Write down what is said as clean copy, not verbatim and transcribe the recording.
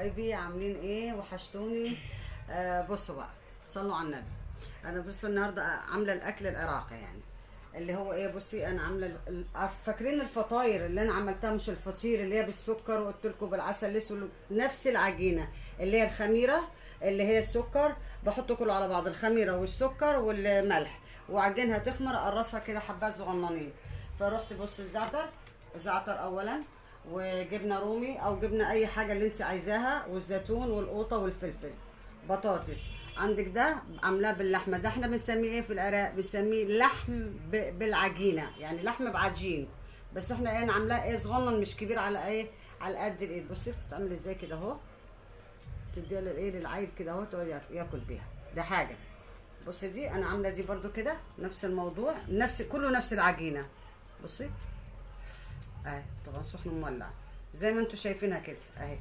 حبايبي عاملين ايه؟ وحشتوني. بصوا بقى، صلوا على النبي. انا بصوا النهارده عامله الاكل العراقي، يعني اللي هو ايه. بصي انا عامله فاكرين الفطاير اللي انا عملتها؟ مش الفطير اللي هي بالسكر وقلت لكم بالعسل الاسود، نفس العجينه اللي هي الخميره، اللي هي السكر. بحط كله على بعض، الخميره والسكر والملح، وعجنها تخمر، اقرصها كده حبات صغننين. فرحت بص الزعتر اولا، وجبنه رومي او جبنه اي حاجه اللي انت عايزاها، والزيتون والقوطه والفلفل. بطاطس عندك ده عاملاه باللحمه، ده احنا بنسميه ايه في العراق؟ بنسميه لحم بالعجينه، يعني لحم بعجين. بس احنا ايه عاملاه ايه صغنن، مش كبير، على ايه، على قد الايد. بصي بتتعمل ازاي كده اهو، تديها للايه للعيل كده اهو، تقعد ياكل بيها. ده حاجه. بصي دي انا عامله دي برده كده نفس الموضوع، نفس كله نفس العجينه. بصي اهي، طبعا سخن مولع زي ما انتم شايفينها كده اهي.